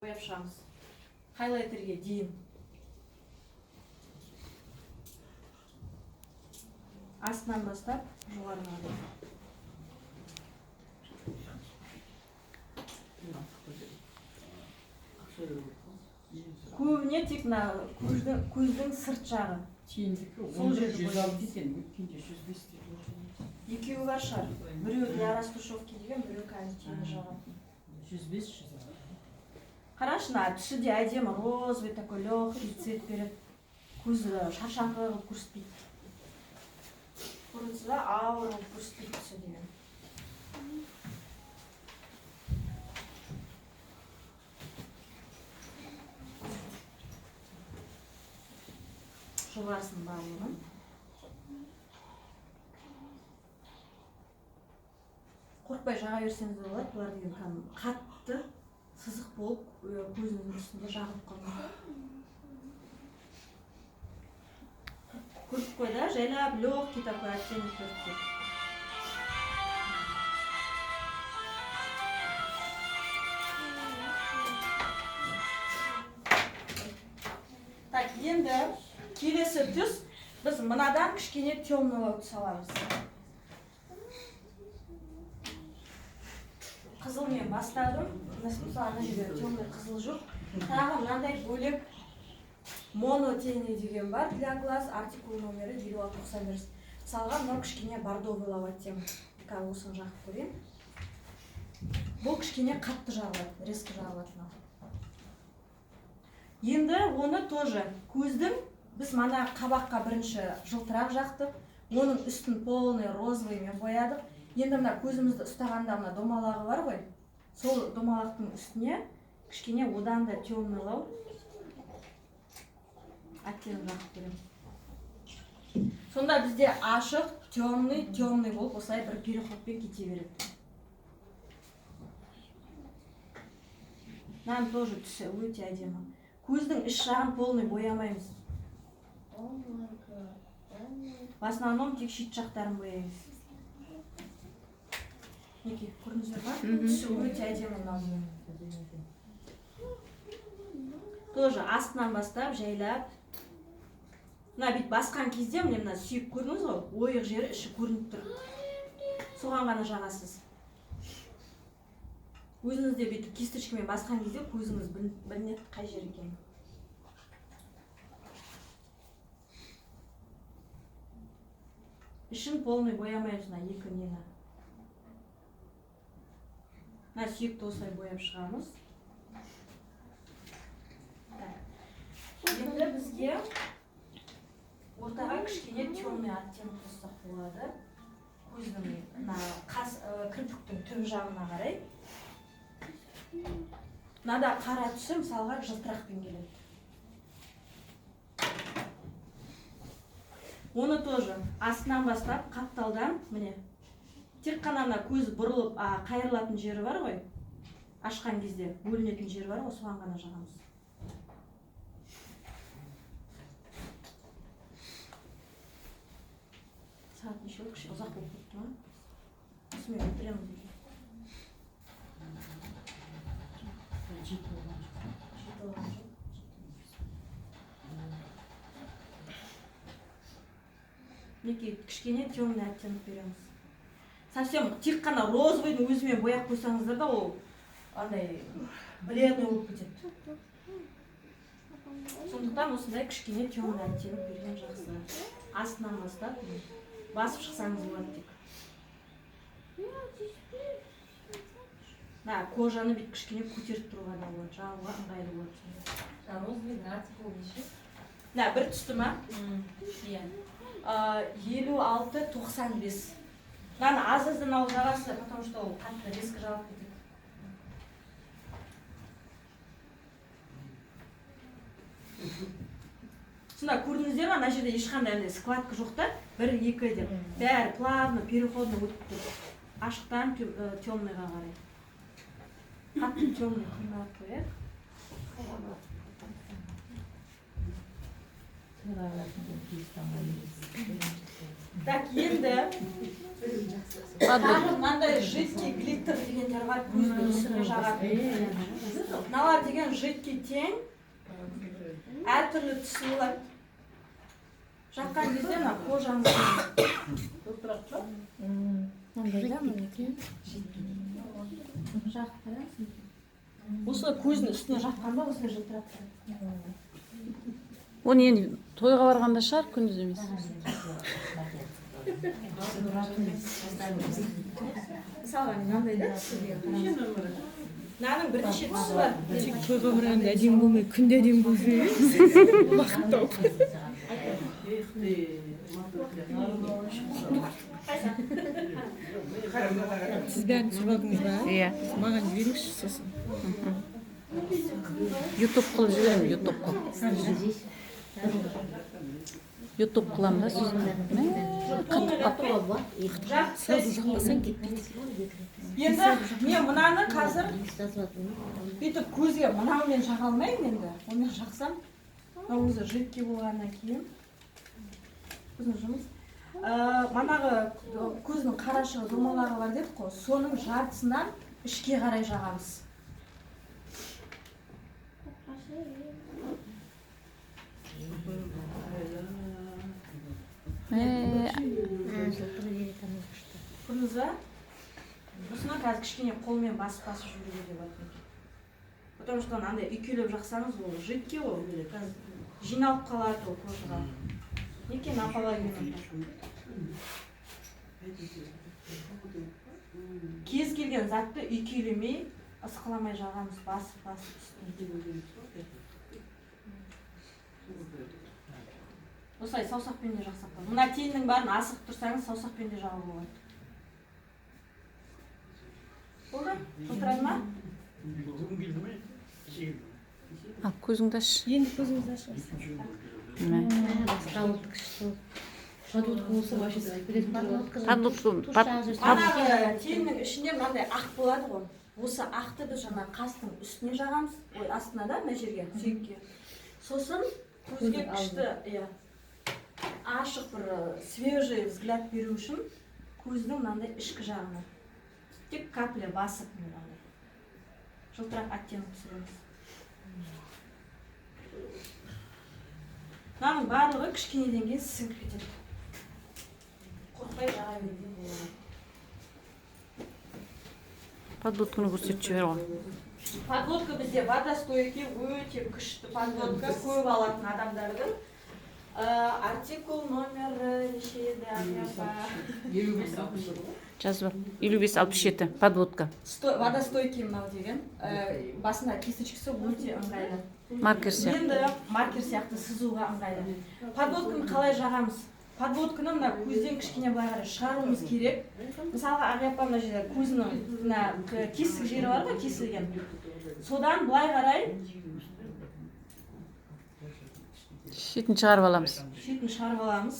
бояп шығамыз. Хайлайтерге дейін. Астынан бастап жоғарыға дейін. Көбіне тек көздің сырт жағы. Сол жерді бояймыз. Екеуі бар шығар. Біреу для растушевки деген, біреу тені жағатын. 105. Қарашы, түсі де әдемі, розовый такой легкий цвет береді. Көзі шаршаңқы қылып көрсетпейді. Көрінсе де ауыр қылып көрсетпейді түсі деген. Жоғарысын барлығын. Қорқпай жаға берсеңіз де болады. Бұлар деген қатты сызық болып көзінің үстінде жағып қалмайды. Көріп қой да, жайлап легкий такой оттенок көріп. Так, енді келесі түс біз мынадан кішкене темный түс аламыз. Қызылмен бастадым. Ана жерде темный қызыл жоқ. Тағы мынандай бөлек моно тени деген бар. Для глаз артикул номері 2691. Мысалға мынау кішкене бордовый оттенок. Қазір осыны жағып көрейін. Бұл кішкене қатты жағылады, резко жағылады. Енді оны тоже көздің біз мана қабаққа бірінші жылтырақ жақтық. Оның үстін полный розовыймен боядық. Енді мына көзімізді ұстағанда мына домалағы бар ғой. Сол домалақтың үстіне кішкене одан да темныйлау оттенок жағып беремін. Сонда бізде ашық, темный болып осылай бір переходпен кете береді. Нам тоже түсі өте әдемі. Көздің іш жағын полный боямаймыз. В основном тек шет жақтарын бояймыз. Неке, көрдіңіздер ма? Түсі өте әдемі мынау. Тоже астынан бастап жайлап. Мына бит басқан кезде міне мына сүйек көрдіңіз ғой? Ойық жері іші көрініп тұр. Соған ғана жағасыз. Өзіңізде бүйтіп кисточкамен басқан кезде көзіңіз білінеді қай жер екен. Ішін полный боямаймыз мына екі нені. Мына сүйекті осылай бояп шығамыз. Енді бізге ортаға кішкене темный оттенок қоссақ болады. Көздің кірпіктің түп жағына қарай. Мынада қара түсі мысалға жылтырақпен келеді. Оны тоже астынан бастап қапталдан міне тек қана көз бұрылып қайырылатын жері бар ғой. Ашқан кезде бөлінетін жері бар ғой, соған ғана жағамыз. Сағат неше кіші ұзақ болып кетті ма? Осымен өтіреміз дейді. Неке кішкене темный оттенок береміз. Совсем тек қана розовыйдың өзімен бояп қойсаңыздар да ол андай бледный болып кетеді. Сондықтан осындай кішкене темный оттенок берген жақсы. Астынан бастап басып шықсаңыз болады тек. Кожаны бит кішкене көтеріп тұруға да болады, жағуға ыңғайлы болады. Розовый артикул неше? Бір түсті ма? 56-95. Мынаны аз-аздан алып жағасыз, потому что ол қатты резко жағып кетеді. Сонда көрдіңіздер ма, ана жерде ешқандай складка жоқ та, 1-2 деп. Бәрі плавно, переходно өтіп тұр. Ашықтан темныйға қарай. Қатты темный қимақ қояқ. Так, енді тағы мынандай жидкий глиттер дегендер бар, көздің үстіне жағатын. Мыналар деген жидкий тең, әртүрлі түсі болады. Жаққан кезде мына кожаңыз осылай көздің үстіне жаққанда осылай жылтырап тұрады. Оны енді тойға барғанда шығар, күндіз емес. Мысалға мынандай да сізге мынаның бірнеше түсі бар. Тойға барғанда әдемі болмай, күнде әдемі болсын. Бақыттау. Сіз бәрін сұрадыңыз ба? Иә. Маған жіберіңізші сосын. YouTube қылып жіберемін, YouTube қылып. YouTube қыламын да сосын. Сразу жақпасаң кетпейді. Енді мен мынаны қазір бүйтіп көзге мынаумен жаға алмаймын енді. Онымен жақсам, мынау өзі жидкий болғаннан кейін біздің жұмыс. Манағы көздің қарашығы домалағы бар дедік қой, соның жартысынан ішке қарай жағамыз. Көрдіңіз ба? Осыны қазір кішкене қолмен басып жүруге деп айтып. Потому что андай үйкелеп жақсаңыз, ол жидкий ол, қазір жиналып қалады ол кожаға. Некен апалай менен. Кез келген затты үйкелемей, ысқыламай жағамыз, басып үстіне. Осылай саусақпен де жақсақ болады. Мына теннің барын асығып тұрсаңыз, саусақпен де жағып болады. Болды? Отырады ма? Көзіңді аш. Енді көзіңізді ашыңыз. Анағы теннің ішінде мынандай ақ болады ғой. Осы ақты біз жаңа қастың үстіне жағамыз, ой, астына да, мына жерге, сүйекке. Сосын көзге күшті, ашық бір свежий взгляд беру үшін көздің мынандай ішкі жағына тек капля басып мынандай жылтырақ оттенок түсіреміз. Мынаның барлығы кішкенеден кейін сіңіп кетеді. Қорқпай жаға беруге болады. Подводканы көрсетіп жібер ғой. Подводка бізде водостойкий, өте күшті подводка, көп алатын адамдардың. Артикул номер неше еді? Жазып ал. 55-67 подводка. Водостойкий мынау деген. Басында кисточкасы өте ыңғайлы. Маркер сияқты. Енді маркер сияқты сызуға ыңғайлы. Подводканы қалай жағамыз? Подводканы мына көзден кішкене былай қарай шығаруымыз керек. Мысалға Ағапа мына жерде көзінің кесік жері бар ғой, кесілген. Содан былай қарай Шетін шығарып аламыз. Шетін шығарып аламыз.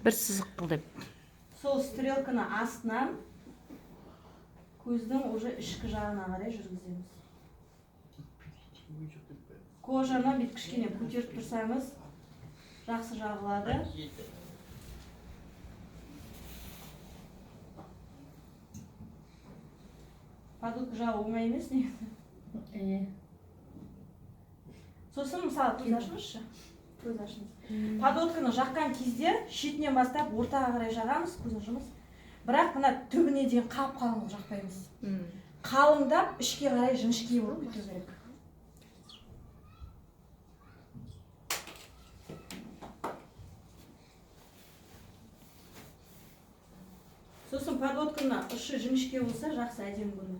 Бір сызық қыл деп. Сол стрелканы астынан көздің уже ішкі жағына қарай жүргіземіз. Кожаны бүйтіп кішкене көтеріп тұрсаңыз, жақсы жағылады. Подводка жағы оңай емес негізі. Сосын мысалы көз ашыңызшы. Көз ашыңыз. Подводканы жаққан кезде шетінен бастап ортаға қарай жағамыз, көздің жұмыс. Бірақ мына түбіне дейін қап-қалың жақпаймыз. Қалыңдап, ішке қарай жіңішке болып кету керек. Сосын подводканы ұшы жіңішке болса, жақсы әдемі көрінеді.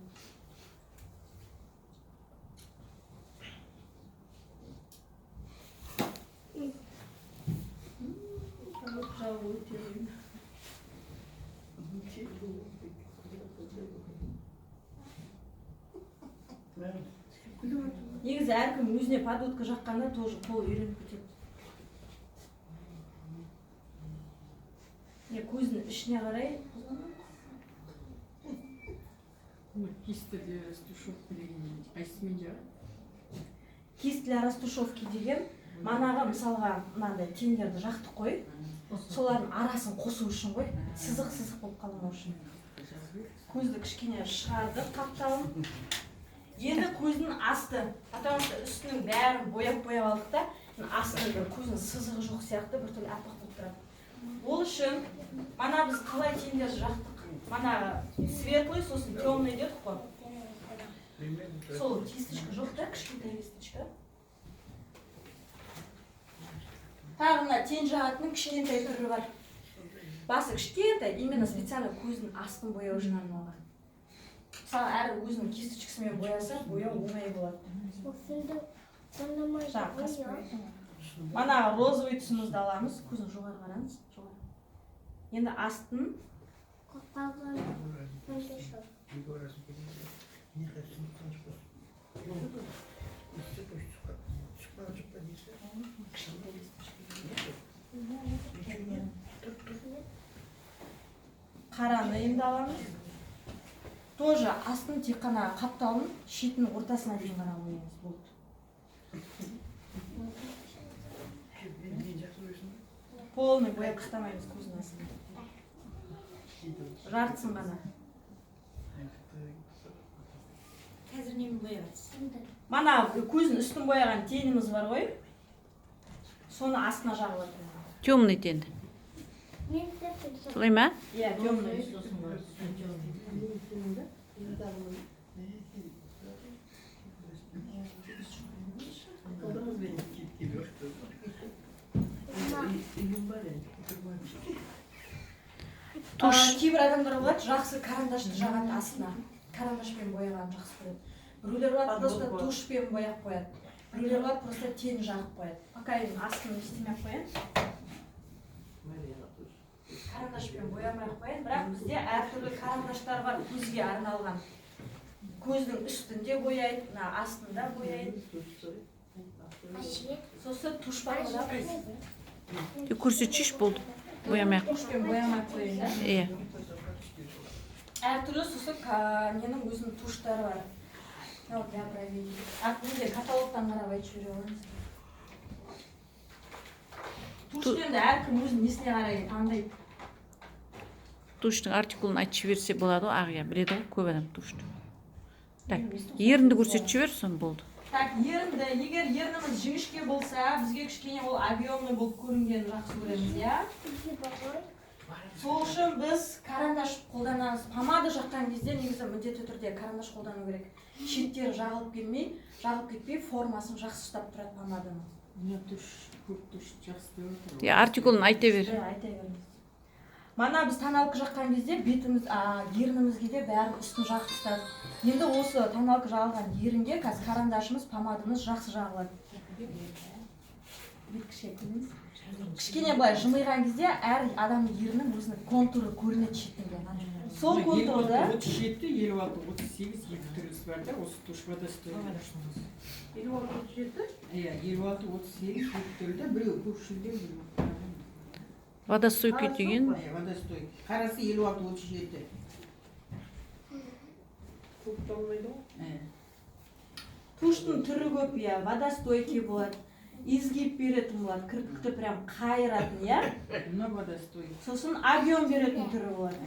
негізі әркім өзіне подводка жаққанда тоже қол үйреніп кетеді. Көздің ішіне қарай. Кисті для растушевки деген қайсымен жағады? Кисть для растушевки деген манағы мысалға мынандай теңдерді жақтық қой. Солардың арасын қосу үшін ғой. Сызық болып қалмау үшін. Көзді кішкене шығарды қаптауын. Енді көздің асты. Потому что үстінің бәрін бояп алдық та, астында көздің сызығы жоқ сияқты біртүрлі аппақ болып тұрады. Ол үшін мана біз қалай теңдерді жақтық. Манағы светлый, сосын темный дедік қой. Сол кисточка жоқ та, кішкентай кисточка. Тағы мына тең жағатының кішкентай түрі бар. Басы кішкентай, именно специально көздің астын бояу үшін арналған. Мысалы, әр өзінің кисточкасымен бояса, бояу оңай болады. Манағы розовый түсімізді аламыз, көзін жоғары қараңыз. Енді астын қараны енді аламыз. Тоже астын тек қана қаптауын шетін ортасына дейін ғана боямыз болды. Полный бояп қыстамаймыз көздің астын. Жартысын ғана. Қазір немен бояғыз? Мана көздің үстін бояған теніміз бар ғой. Соны астына жағылады. Темный тен. Солай ма? Иә, темный. Кейбір адамдар болады, жақсы карандашты жағады астына. Карандашпен бояған жақсы көреді. Біреулер болады, просто тушпен бояп қояды. Біреулер болады, просто тен жағып қояды. Пока енді астын істемей қояйын. Карандашпен боямай қояйын, бірақ бізде әртүрлі карандаштар бар, көзге арналған. Көздің үстінде бояйды, астында бояйды. Сосын тушпен бояйды. Көрсетшіш болды. Боямай. Тушпен боямай қояйын, да? Иә. Әртүрлі сосын менің өзінің туштары бар. Вот я проверю. Менде каталогтан қарап айтып жүре аламыз. Туштен де әркім өзінің несіне қарай таңдайды. Туштың артикулын айтып жіберсе болады ғой, ағия біледі ғой, көп адам тушты. Так, ерінді көрсетіп жібер, сон болды. Так, ерінді, егер ерніміз жіңішке болса, бізге кішкене ол объемный болып көрінгенін жақсы көреміз, иә? Сол үшін біз карандаш қолданамыз. Помада жаққан кезде негізі міндетті түрде карандаш қолдану керек. Шеттері жағылып кетпей, формасын жақсы ұстап тұрады помаданың. Көп туш жақсы деп отыр. Артикулын айта бер. Айта беріңіз. Мана біз тоналка жаққан кезде бетіміз, ернімізге де бәрін үстін жағып тастады. Енді осы тоналка жағылған ерінге қазір карандашымыз, помадамыз жақсы жағылады. Кішкене былай жымиған кезде әр адамның ерінің өзінің контуры көрінеді шетінде. Сол контурды 37, 56, 38 екі түрісі бар да, осы туш водостойки. 56-37? Иә, 56-38 екі түрі де, біреу көкшілде, біреу. Водостойки деген. Водостойки. Қарасы 56-37. Көп болмайды ғой? Туштың түрі көп, иә, водостойки болады. Изгиб беретін болады, кірпікті прям қайыратын, иә? Мына водостойки. Сосын объем беретін түрі болады.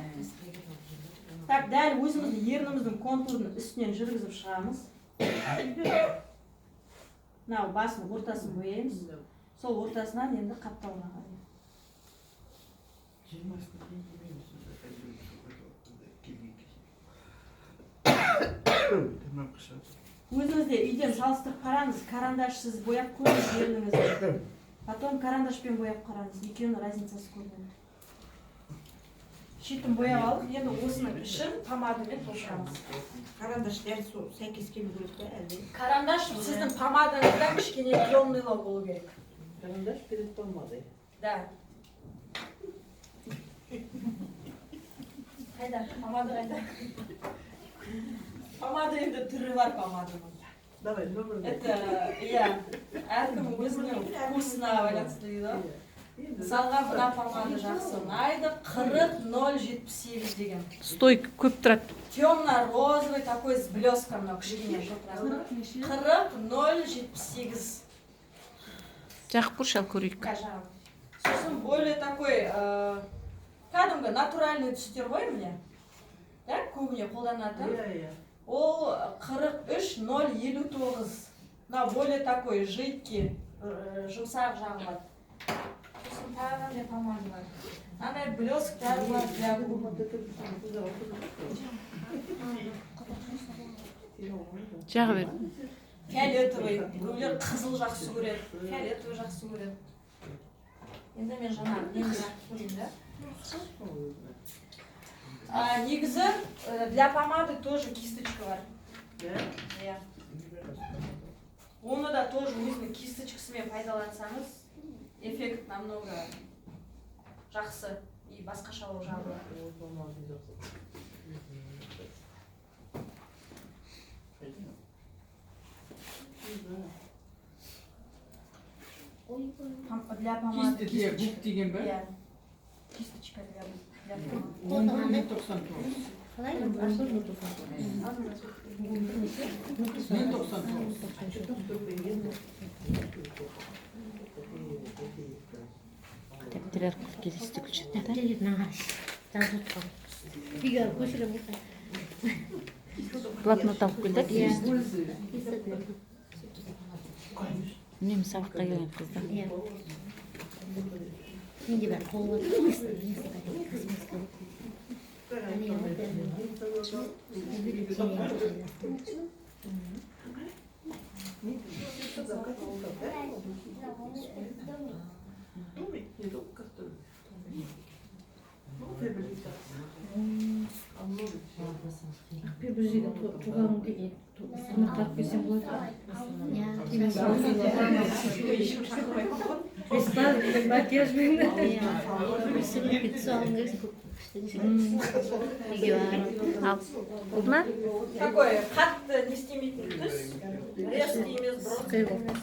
Так, дәл өзіміздің ерніміздің контурын үстінен жүргізіп шығамыз. Мынау басын ортасын бояймыз. Сол ортасынан енді қаптауға қарай. Өзіңізде үйден салыстырып қараңыз, карандашсыз бояп көріңіз ерніңізді. Потом карандашпен бояп қараңыз, екеуінің разницасы көрінеді. Шетін бояп алып, енді осының ішін помадамен толтырамыз. Карандаш дәл сол сәйкес келу керек пе әлде? Карандаш сіздің помадаңыздан кішкене темныйлау болу керек. Карандаш перед помадой. Да. Қайда? Помада қайда? Помада енді түрі бар помаданың. Давай, пробуй. Это, иә, әркім өзінің вкусына байланысты дейді ғой. Мысалға мына помада жақсы ұнайды, 40-078 деген. Стой көп тұрады. Темно-розовый такой с блеском, мынау кішкене жылтырағы. 40-078. Жақып көрші ал көрейік. Сосын более такой, кәдімгі натуральный түстер ғой міне. Да, көбіне қолданатын. Ол 43-059. Мына более такой жидкий, жұмсақ жағы бар. Сосын тағы қандай помада бар. Андай блесктер бар для губ. Жағы бер. Фиолетовый, біреулер қызыл жақсы көреді, фиолетовый жақсы көреді. Енді мен жаңағы немді көрейін, да? Негізі для помады тоже кисточка бар. Иә. Оны да тоже өзінің кисточкасымен пайдалансаңыз, эффект намного жақсы и басқаша ол жағы бар. Для помады кисточка деген ба? Иә. Кисточка для помады. 99. Тәптелер келесті күлшетті. Блокнот алып келдік. Үнемі сабаққа келген қыздар. Менде бар қолы Bir жерге туғаным келген. Сынақтап келсем болады. Макияжмен. Ал, болды ма? Такой қатты не істемейтін түс, резкий емес, броский емес.